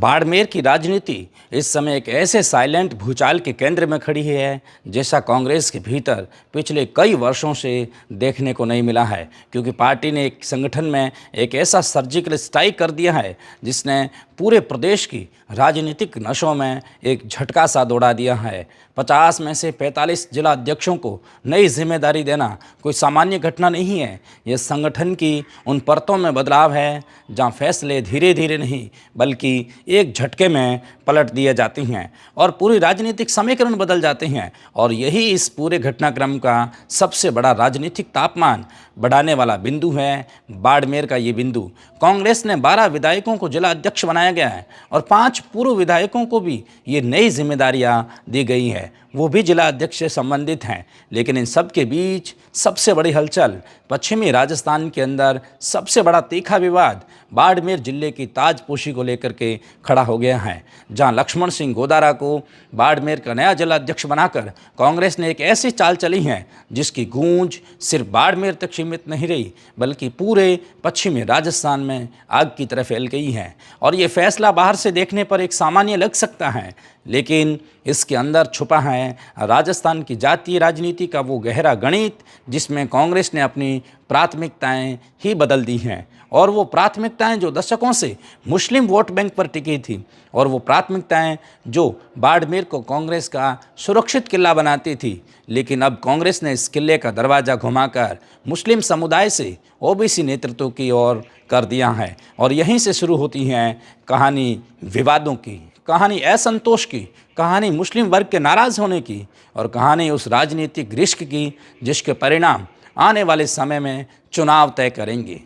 बाड़मेर की राजनीति इस समय एक ऐसे साइलेंट भूचाल के केंद्र में खड़ी है जैसा कांग्रेस के भीतर पिछले कई वर्षों से देखने को नहीं मिला है, क्योंकि पार्टी ने एक संगठन में एक ऐसा सर्जिकल स्ट्राइक कर दिया है जिसने पूरे प्रदेश की राजनीतिक नशों में एक झटका सा दौड़ा दिया है। 50 में से 45 जिला अध्यक्षों को नई जिम्मेदारी देना कोई सामान्य घटना नहीं है। यह संगठन की उन परतों में बदलाव है जहां फैसले धीरे धीरे नहीं बल्कि एक झटके में पलट दिए जाते हैं और पूरी राजनीतिक समीकरण बदल जाते हैं। और यही इस पूरे घटनाक्रम का सबसे बड़ा राजनीतिक तापमान बढ़ाने वाला बिंदु है। बाड़मेर का ये बिंदु, कांग्रेस ने 12 विधायकों को जिला अध्यक्ष बनाया गया है और 5 पूर्व विधायकों को भी ये नई जिम्मेदारियां दी गई है, वो भी जिला अध्यक्ष से संबंधित हैं। लेकिन इन सब के बीच सबसे बड़ी हलचल पश्चिमी राजस्थान के अंदर सबसे बड़ा तीखा विवाद बाड़मेर जिले की ताजपोशी को लेकर के खड़ा हो गया है, जहां लक्ष्मण सिंह गोदारा को बाड़मेर का नया जिला अध्यक्ष बनाकर कांग्रेस ने एक ऐसी चाल चली है जिसकी गूंज सिर्फ बाड़मेर तक सीमित नहीं रही बल्कि पूरे पश्चिमी राजस्थान में आग की तरह फैल गई है। और ये फैसला बाहर से देखने पर एक सामान्य लग सकता है, लेकिन इसके अंदर छुपा है राजस्थान की जातीय राजनीति का वो गहरा गणित जिसमें कांग्रेस ने अपनी प्राथमिकताएं ही बदल दी हैं। और वो प्राथमिकताएं जो दशकों से मुस्लिम वोट बैंक पर टिकी थी और वो प्राथमिकताएं जो बाड़मेर को कांग्रेस का सुरक्षित किला बनाती थी, लेकिन अब कांग्रेस ने इस किले का दरवाज़ा घुमाकर मुस्लिम समुदाय से ओबीसी नेतृत्व की ओर कर दिया है। और यहीं से शुरू होती है कहानी विवादों की, कहानी असंतोष की, कहानी मुस्लिम वर्ग के नाराज़ होने की और कहानी उस राजनीतिक रिस्क की जिसके परिणाम आने वाले समय में चुनाव तय करेंगे।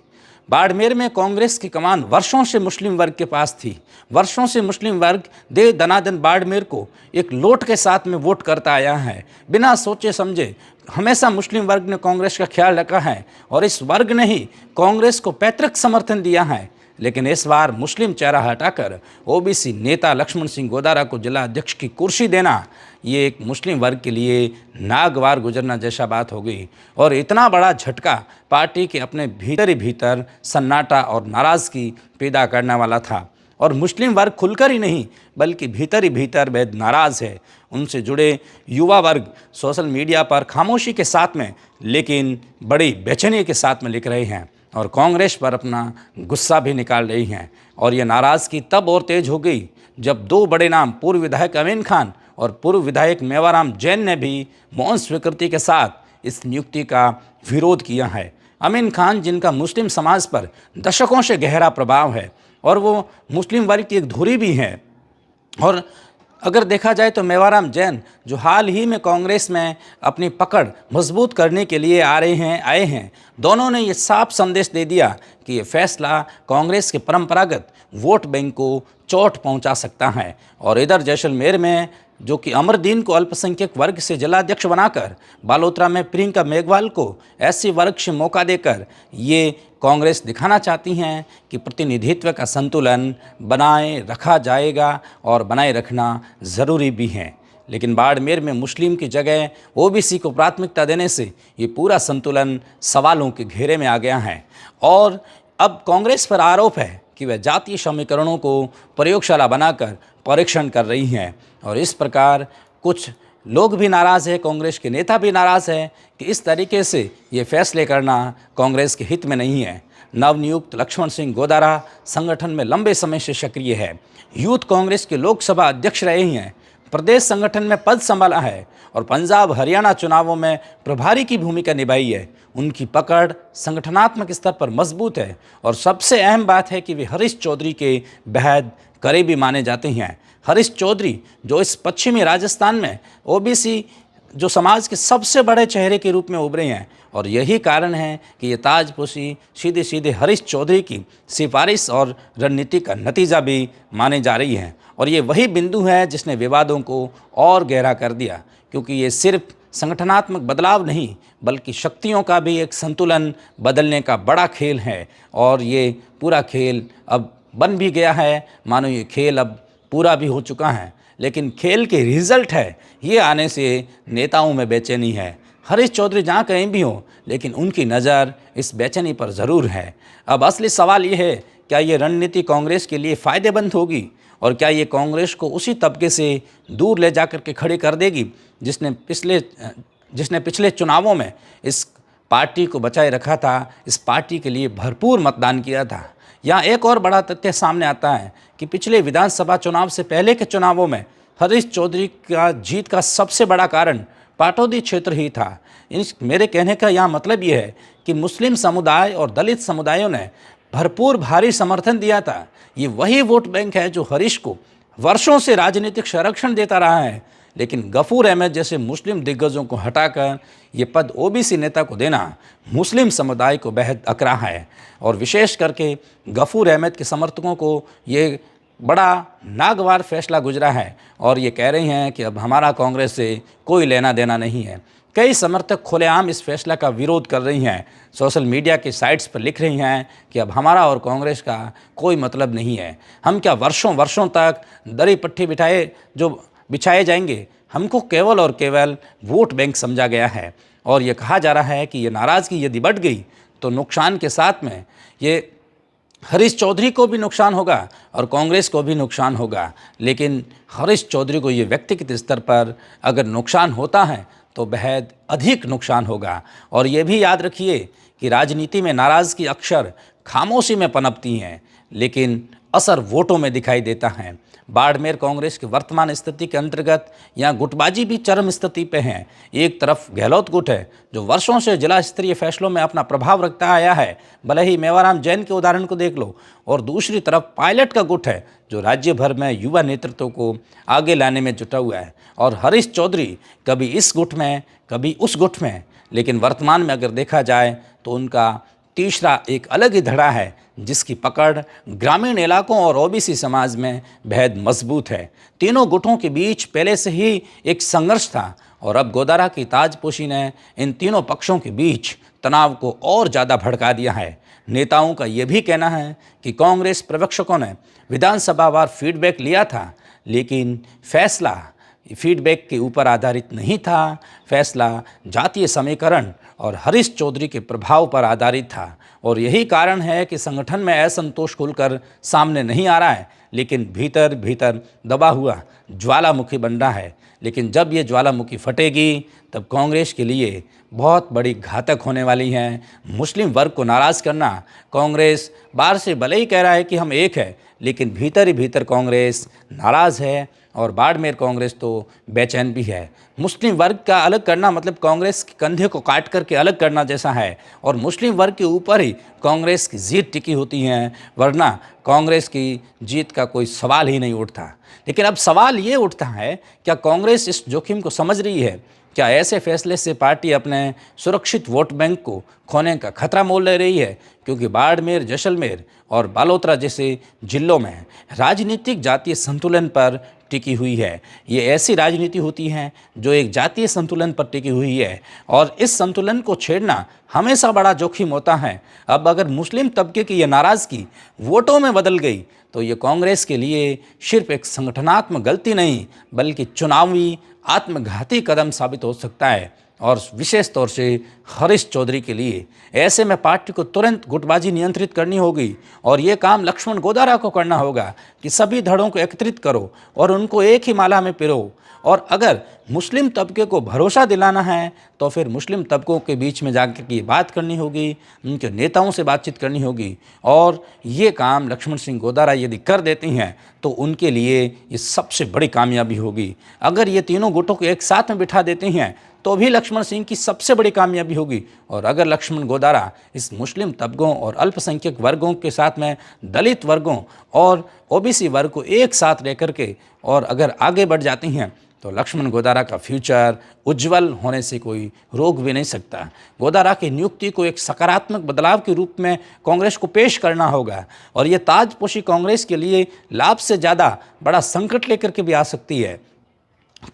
बाड़मेर में कांग्रेस की कमान वर्षों से मुस्लिम वर्ग के पास थी। वर्षों से मुस्लिम वर्ग दे दनादन बाड़मेर को एक लोट के साथ में वोट करता आया है। बिना सोचे समझे हमेशा मुस्लिम वर्ग ने कांग्रेस का ख्याल रखा है और इस वर्ग ने ही कांग्रेस को पैतृक समर्थन दिया है। लेकिन इस बार मुस्लिम चेहरा हटाकर ओबीसी नेता लक्ष्मण सिंह गोदारा को जिला अध्यक्ष की कुर्सी देना, ये एक मुस्लिम वर्ग के लिए नागवार गुजरना जैसा बात हो गई। और इतना बड़ा झटका पार्टी के अपने भीतर ही भीतर सन्नाटा और नाराज़गी पैदा करने वाला था। और मुस्लिम वर्ग खुलकर ही नहीं बल्कि भीतर ही भीतर बेहद नाराज़ है। उनसे जुड़े युवा वर्ग सोशल मीडिया पर खामोशी के साथ में लेकिन बड़ी बेचैनी के साथ में लिख रहे हैं और कांग्रेस पर अपना गुस्सा भी निकाल रही हैं। और ये नाराज़गी तब और तेज हो गई जब 2 बड़े नाम पूर्व विधायक अमीन खान और पूर्व विधायक मेवाराम जैन ने भी मौन स्वीकृति के साथ इस नियुक्ति का विरोध किया है। अमीन खान जिनका मुस्लिम समाज पर दशकों से गहरा प्रभाव है और वो मुस्लिम वर्ग की एक धुरी भी है। और अगर देखा जाए तो मेवाराम जैन जो हाल ही में कांग्रेस में अपनी पकड़ मजबूत करने के लिए आए हैं, दोनों ने ये साफ संदेश दे दिया कि ये फैसला कांग्रेस के परंपरागत वोट बैंक को चोट पहुंचा सकता है। और इधर जैसलमेर में जो कि अमरदीन को अल्पसंख्यक वर्ग से जिलाध्यक्ष बनाकर बालोतरा में प्रियंका मेघवाल को एससी वर्ग से मौका देकर ये कांग्रेस दिखाना चाहती हैं कि प्रतिनिधित्व का संतुलन बनाए रखा जाएगा और बनाए रखना ज़रूरी भी है। लेकिन बाड़मेर में मुस्लिम की जगह ओबीसी को प्राथमिकता देने से ये पूरा संतुलन सवालों के घेरे में आ गया है। और अब कांग्रेस पर आरोप है कि वह जातीय समीकरणों को प्रयोगशाला बनाकर परीक्षण कर रही हैं। और इस प्रकार कुछ लोग भी नाराज़ हैं, कांग्रेस के नेता भी नाराज़ हैं कि इस तरीके से ये फैसले करना कांग्रेस के हित में नहीं है। नवनियुक्त लक्ष्मण सिंह गोदारा संगठन में लंबे समय से सक्रिय है, यूथ कांग्रेस के लोकसभा अध्यक्ष रहे हैं, प्रदेश संगठन में पद संभाला है और पंजाब हरियाणा चुनावों में प्रभारी की भूमिका निभाई है। उनकी पकड़ संगठनात्मक स्तर पर मजबूत है और सबसे अहम बात है कि वे हरीश चौधरी के बेहद करीबी माने जाते हैं। हरीश चौधरी जो इस पश्चिमी राजस्थान में ओबीसी जो समाज के सबसे बड़े चेहरे के रूप में उभरे हैं और यही कारण है कि ये ताजपोशी सीधे सीधे हरीश चौधरी की सिफारिश और रणनीति का नतीजा भी माने जा रही है। और ये वही बिंदु है जिसने विवादों को और गहरा कर दिया, क्योंकि ये सिर्फ संगठनात्मक बदलाव नहीं बल्कि शक्तियों का भी एक संतुलन बदलने का बड़ा खेल है। और ये पूरा खेल अब बन भी गया है, मानो ये खेल अब पूरा भी हो चुका है। लेकिन खेल के रिजल्ट है ये आने से नेताओं में बेचैनी है। हरीश चौधरी जहाँ कहीं भी हो लेकिन उनकी नज़र इस बेचैनी पर ज़रूर है। अब असली सवाल ये है क्या ये रणनीति कांग्रेस के लिए फ़ायदेमंद होगी और क्या ये कांग्रेस को उसी तबके से दूर ले जाकर के खड़ी कर देगी जिसने पिछले चुनावों में इस पार्टी को बचाए रखा था, इस पार्टी के लिए भरपूर मतदान किया था। यहाँ एक और बड़ा तथ्य सामने आता है कि पिछले विधानसभा चुनाव से पहले के चुनावों में हरीश चौधरी का जीत का सबसे बड़ा कारण पाटौदी क्षेत्र ही था। मेरे कहने का यहाँ मतलब ये है कि मुस्लिम समुदाय और दलित समुदायों ने भरपूर भारी समर्थन दिया था। ये वही वोट बैंक है जो हरीश को वर्षों से राजनीतिक संरक्षण देता रहा है, लेकिन गफूर अहमद जैसे मुस्लिम दिग्गजों को हटाकर ये पद ओबीसी नेता को देना मुस्लिम समुदाय को बेहद अकरा है और विशेष करके गफूर अहमद के समर्थकों को ये बड़ा नागवार फैसला गुजरा है और ये कह रही हैं कि अब हमारा कांग्रेस से कोई लेना देना नहीं है। कई समर्थक खुलेआम इस फैसला का विरोध कर रही हैं, सोशल मीडिया की साइट्स पर लिख रही हैं कि अब हमारा और कांग्रेस का कोई मतलब नहीं है। हम क्या वर्षों वर्षों तक दरी पट्टी बिछाए जाएंगे। हमको केवल और केवल वोट बैंक समझा गया है और ये कहा जा रहा है कि ये नाराज़गी यदि बढ़ गई तो नुकसान के साथ में ये हरीश चौधरी को भी नुकसान होगा और कांग्रेस को भी नुकसान होगा। लेकिन हरीश चौधरी को ये व्यक्तिगत स्तर पर अगर नुकसान होता है तो बेहद अधिक नुकसान होगा। और ये भी याद रखिए कि राजनीति में नाराज़गी अक्सर खामोशी में पनपती हैं, लेकिन असर वोटों में दिखाई देता है। बाड़मेर कांग्रेस की वर्तमान स्थिति के अंतर्गत यहाँ गुटबाजी भी चरम स्थिति पे है। एक तरफ गहलोत गुट है जो वर्षों से जिला स्तरीय फैसलों में अपना प्रभाव रखता आया है, भले ही मेवाराम जैन के उदाहरण को देख लो, और दूसरी तरफ पायलट का गुट है जो राज्य भर में युवा नेतृत्व को आगे लाने में जुटा हुआ है। और हरीश चौधरी कभी इस गुट में कभी उस गुट में, लेकिन वर्तमान में अगर देखा जाए तो उनका तीसरा एक अलग ही धड़ा है जिसकी पकड़ ग्रामीण इलाकों और ओबीसी समाज में बेहद मजबूत है। तीनों गुटों के बीच पहले से ही एक संघर्ष था और अब गोदारा की ताजपोशी ने इन तीनों पक्षों के बीच तनाव को और ज़्यादा भड़का दिया है। नेताओं का ये भी कहना है कि कांग्रेस पर्यवेक्षकों ने विधानसभावार फीडबैक लिया था, लेकिन फैसला फीडबैक के ऊपर आधारित नहीं था। फैसला जातीय समीकरण और हरीश चौधरी के प्रभाव पर आधारित था और यही कारण है कि संगठन में असंतोष खुलकर सामने नहीं आ रहा है, लेकिन भीतर भीतर दबा हुआ ज्वालामुखी बन रहा है। लेकिन जब ये ज्वालामुखी फटेगी तब कांग्रेस के लिए बहुत बड़ी घातक होने वाली है। मुस्लिम वर्ग को नाराज़ करना, कांग्रेस बाहर से भले ही कह रहा है कि हम एक है, लेकिन भीतर ही भीतर कांग्रेस नाराज़ है और बाड़मेर कांग्रेस तो बेचैन भी है। मुस्लिम वर्ग का अलग करना मतलब कांग्रेस के कंधे को काट करके अलग करना जैसा है और मुस्लिम वर्ग के ऊपर ही कांग्रेस की जीत टिकी होती है, वरना कांग्रेस की जीत का कोई सवाल ही नहीं उठता। लेकिन अब सवाल ये उठता है, क्या कांग्रेस इस जोखिम को समझ रही है? क्या ऐसे फैसले से पार्टी अपने सुरक्षित वोट बैंक को खोने का खतरा मोल ले रही है? क्योंकि बाड़मेर, जैसलमेर और बालोतरा जैसे जिलों में राजनीतिक जातीय संतुलन पर टिकी हुई है। ये ऐसी राजनीति होती है जो एक जातीय संतुलन पर टिकी हुई है और इस संतुलन को छेड़ना हमेशा बड़ा जोखिम होता है। अब अगर मुस्लिम तबके की ये नाराज़गी वोटों में बदल गई तो ये कांग्रेस के लिए सिर्फ एक संगठनात्मक गलती नहीं बल्कि चुनावी आत्मघाती कदम साबित हो सकता है और विशेष तौर से हरीश चौधरी के लिए। ऐसे में पार्टी को तुरंत गुटबाजी नियंत्रित करनी होगी और ये काम लक्ष्मण गोदारा को करना होगा कि सभी धड़ों को एकत्रित करो और उनको एक ही माला में पिरो। और अगर मुस्लिम तबके को भरोसा दिलाना है तो फिर मुस्लिम तबकों के बीच में जाकर के बात करनी होगी, उनके नेताओं से बातचीत करनी होगी और ये काम लक्ष्मण सिंह गोदारा यदि कर देती हैं तो उनके लिए ये सबसे बड़ी कामयाबी होगी। अगर ये तीनों गुटों को एक साथ में बिठा देती हैं तो भी लक्ष्मण सिंह की सबसे बड़ी कामयाबी होगी। और अगर लक्ष्मण गोदारा इस मुस्लिम तबकों और अल्पसंख्यक वर्गों के साथ में दलित वर्गों और ओबीसी वर्ग को एक साथ लेकर के और अगर आगे बढ़ जाती हैं तो लक्ष्मण गोदारा का फ्यूचर उज्जवल होने से कोई रोक भी नहीं सकता। गोदारा की नियुक्ति को एक सकारात्मक बदलाव के रूप में कांग्रेस को पेश करना होगा और ये ताजपोशी कांग्रेस के लिए लाभ से ज़्यादा बड़ा संकट लेकर के भी आ सकती है।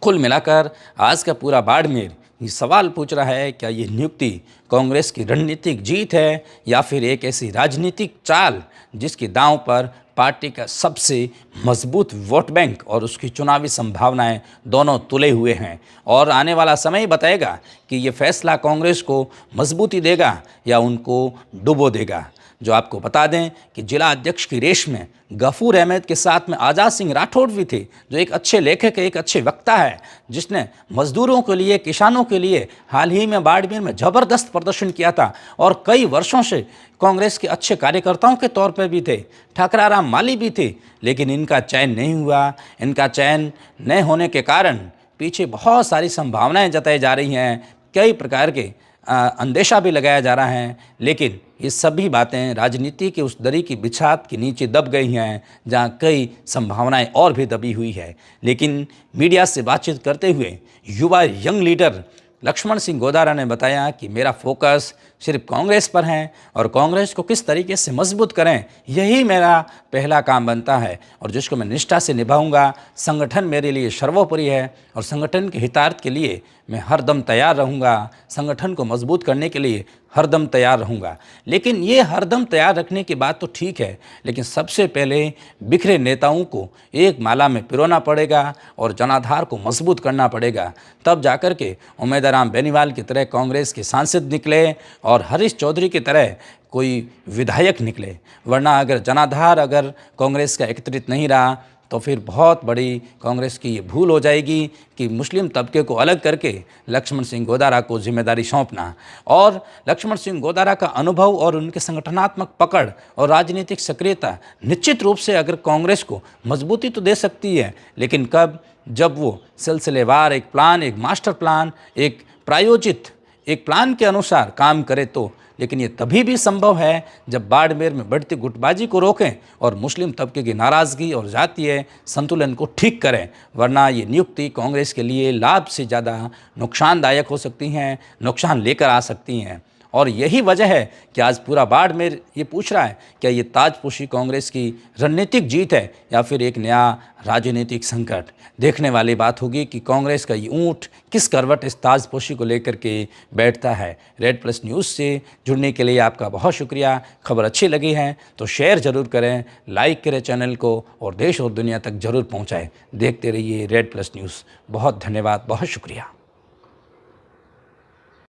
कुल मिलाकर आज का पूरा बाड़मेर ये सवाल पूछ रहा है, क्या ये नियुक्ति कांग्रेस की रणनीतिक जीत है या फिर एक ऐसी राजनीतिक चाल जिसके दांव पर पार्टी का सबसे मजबूत वोट बैंक और उसकी चुनावी संभावनाएं दोनों तुले हुए हैं। और आने वाला समय बताएगा कि ये फैसला कांग्रेस को मजबूती देगा या उनको डुबो देगा। जो आपको बता दें कि जिला अध्यक्ष की रेस में गफूर अहमद के साथ में आज़ाद सिंह राठौड़ भी थे, जो एक अच्छे लेखक है, एक अच्छे वक्ता है, जिसने मजदूरों के लिए, किसानों के लिए हाल ही में बाड़मेर में ज़बरदस्त प्रदर्शन किया था और कई वर्षों से कांग्रेस के अच्छे कार्यकर्ताओं के तौर पर भी थे। ठकराराम माली भी थे, लेकिन इनका चयन नहीं हुआ। इनका चयन न होने के कारण पीछे बहुत सारी संभावनाएं जताई जा रही हैं, कई प्रकार के अंदेशा भी लगाया जा रहा है, लेकिन ये सभी बातें राजनीति के उस दरी की बिछात के नीचे दब गई हैं, जहाँ कई संभावनाएं और भी दबी हुई है। लेकिन मीडिया से बातचीत करते हुए युवा यंग लीडर लक्ष्मण सिंह गोदारा ने बताया कि मेरा फोकस सिर्फ कांग्रेस पर है और कांग्रेस को किस तरीके से मजबूत करें, यही मेरा पहला काम बनता है और जिसको मैं निष्ठा से निभाऊंगा। संगठन मेरे लिए सर्वोपरि है और संगठन के हितार्थ के लिए मैं हरदम तैयार रहूंगा, संगठन को मजबूत करने के लिए हरदम तैयार रहूंगा। लेकिन ये हरदम तैयार रखने की बात तो ठीक है, लेकिन सबसे पहले बिखरे नेताओं को एक माला में पिरोना पड़ेगा और जनाधार को मजबूत करना पड़ेगा, तब जाकर के उमेदराम बेनीवाल की तरह कांग्रेस के सांसद निकले और हरीश चौधरी की तरह कोई विधायक निकले। वरना अगर जनाधार अगर कांग्रेस का एकत्रित नहीं रहा तो फिर बहुत बड़ी कांग्रेस की ये भूल हो जाएगी कि मुस्लिम तबके को अलग करके लक्ष्मण सिंह गोदारा को जिम्मेदारी सौंपना। और लक्ष्मण सिंह गोदारा का अनुभव और उनके संगठनात्मक पकड़ और राजनीतिक सक्रियता निश्चित रूप से अगर कांग्रेस को मजबूती तो दे सकती है, लेकिन कब? जब वो सिलसिलेवार एक प्लान, एक मास्टर प्लान, एक प्रायोजित एक प्लान के अनुसार काम करे तो। लेकिन ये तभी भी संभव है जब बाड़मेर में बढ़ती गुटबाजी को रोकें और मुस्लिम तबके की नाराज़गी और जातीय संतुलन को ठीक करें, वरना ये नियुक्ति कांग्रेस के लिए लाभ से ज़्यादा नुकसानदायक हो सकती हैं, नुकसान लेकर आ सकती हैं। और यही वजह है कि आज पूरा बाड़मेर ये पूछ रहा है, क्या ये ताजपोशी कांग्रेस की रणनीतिक जीत है या फिर एक नया राजनीतिक संकट? देखने वाली बात होगी कि कांग्रेस का ये ऊँट किस करवट इस ताजपोशी को लेकर के बैठता है। रेड प्लस न्यूज़ से जुड़ने के लिए आपका बहुत शुक्रिया। खबर अच्छी लगी है तो शेयर ज़रूर करें, लाइक करें चैनल को और देश और दुनिया तक ज़रूर पहुँचाएँ। देखते रहिए रेड प्लस न्यूज़। बहुत धन्यवाद, बहुत शुक्रिया।